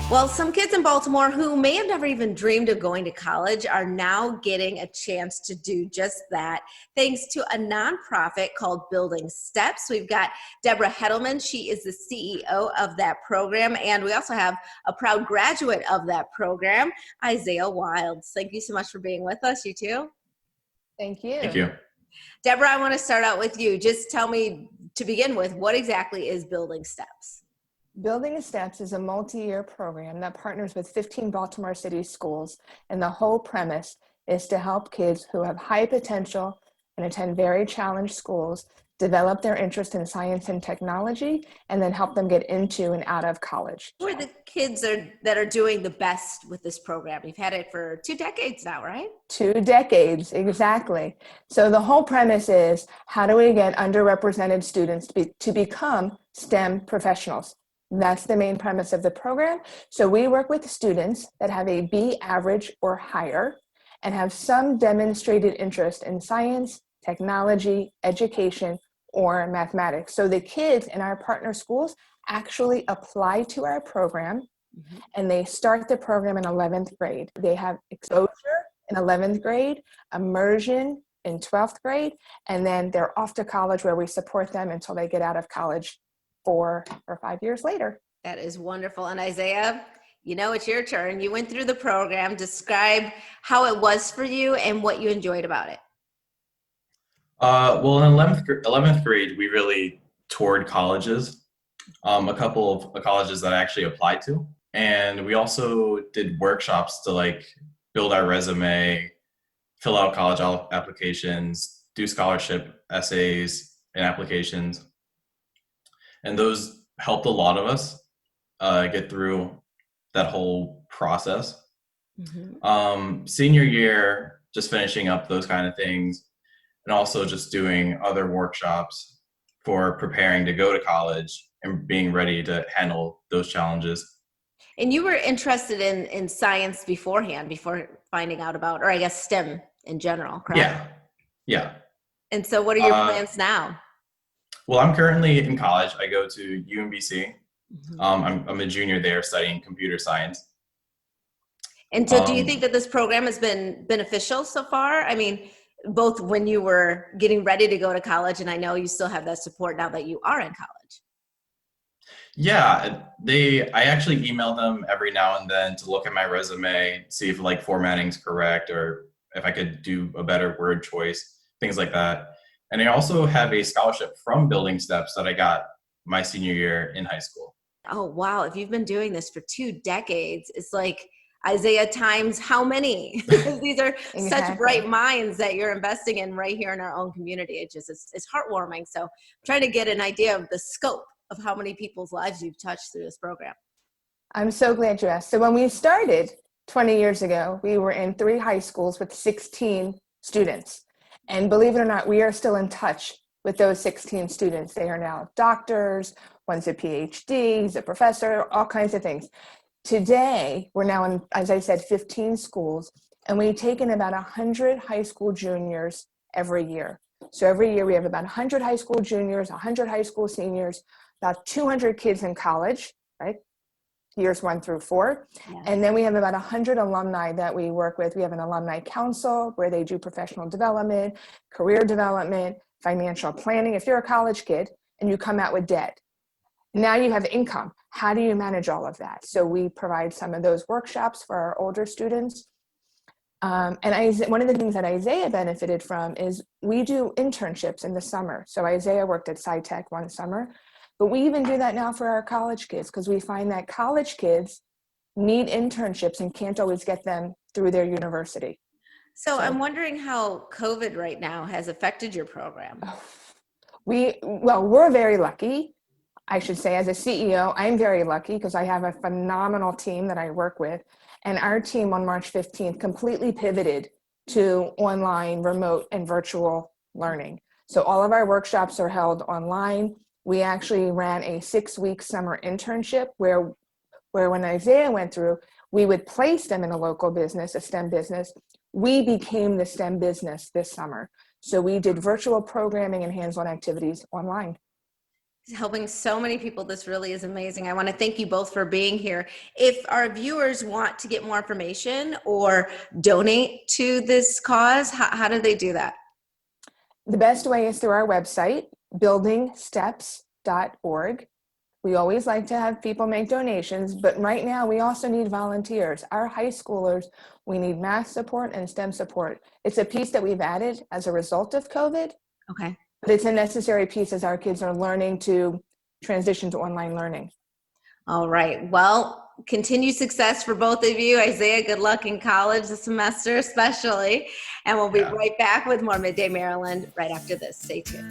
Well, some kids in Baltimore who may have never even dreamed of going to college are now getting a chance to do just that, thanks to a nonprofit called Building Steps. We've got Deborah Hedelman. She is the CEO of that program. And we also have a proud graduate of that program, Isaiah Wilds. Thank you so much for being with us, you two. Thank you. Thank you. Deborah, I want to start out with you. Just tell me, to begin with, what exactly is Building Steps? Building Steps is a multi-year program that partners with 15 Baltimore City schools, and the whole premise is to help kids who have high potential and attend very challenged schools develop their interest in science and technology, and then help them get into and out of college. Who are the kids that are doing the best with this program? You've had it for 2 decades now, right? 2 decades, exactly. So the whole premise is, how do we get underrepresented students to become STEM professionals? That's the main premise of the program. So we work with students that have a B average or higher and have some demonstrated interest in science, technology, education, or mathematics. So the kids in our partner schools actually apply to our program, and they start the program in 11th grade. They have exposure in 11th grade, immersion in 12th grade, and then they're off to college, where we support them until they get out of college 4 or 5 years later. That is wonderful. And Isaiah, you know, it's your turn. You went through the program. Describe how it was for you and what you enjoyed about it. Well, in 11th grade, we really toured colleges, a couple of colleges that I actually applied to. And we also did workshops to build our resume, fill out college applications, do scholarship essays and applications. And those helped a lot of us get through that whole process. Senior year, just finishing up those kind of things, and also just doing other workshops for preparing to go to college and being ready to handle those challenges. And you were interested in science beforehand, before finding out about, or I guess STEM in general, correct? Yeah. And so what are your plans now? Well, I'm currently in college. I go to UMBC. I'm a junior there studying computer science. And so do you think that this program has been beneficial so far? I mean, both when you were getting ready to go to college, and I know you still have that support now that you are in college. Yeah, I actually email them every now and then to look at my resume, see if formatting's correct, or if I could do a better word choice, things like that. And I also have a scholarship from Building Steps that I got my senior year in high school. Oh, wow. If you've been doing this for 2 decades, it's like Isaiah times how many? Because these are such bright minds that you're investing in right here in our own community. It's heartwarming. So I'm trying to get an idea of the scope of how many people's lives you've touched through this program. I'm so glad you asked. So when we started 20 years ago, we were in 3 high schools with 16 students. And believe it or not, we are still in touch with those 16 students. They are now doctors, one's a PhD, he's a professor, all kinds of things. Today, we're now in, as I said, 15 schools, and we take in about 100 high school juniors every year. So every year we have about 100 high school juniors, 100 high school seniors, about 200 kids in college, right? Years 1 through 4. Yeah. And then we have about 100 alumni that we work with. We have an alumni council where they do professional development, career development, financial planning. If you're a college kid and you come out with debt, now you have income. How do you manage all of that? So we provide some of those workshops for our older students. And one of the things that Isaiah benefited from is we do internships in the summer. So Isaiah worked at SciTech one summer. But we even do that now for our college kids, because we find that college kids need internships and can't always get them through their university. So I'm wondering how COVID right now has affected your program. We're very lucky. I should say, as a CEO, I'm very lucky because I have a phenomenal team that I work with. And our team on March 15th completely pivoted to online, remote, and virtual learning. So all of our workshops are held online. We actually ran a 6-week summer internship where when Isaiah went through, we would place them in a local business, a STEM business. We became the STEM business this summer. So we did virtual programming and hands-on activities online. helping so many people. This really is amazing. I want to thank you both for being here. If our viewers want to get more information or donate to this cause, how do they do that? The best way is through our website, buildingsteps.org. We always like to have people make donations, but right now we also need volunteers. Our high schoolers, we need math support and STEM support. It's a piece that we've added as a result of COVID, Okay. but it's a necessary piece as our kids are learning to transition to online learning. All right. Well, continued success for both of you. Isaiah, good luck in college this semester, especially. And we'll be right back with more Midday Maryland right after this. Stay tuned.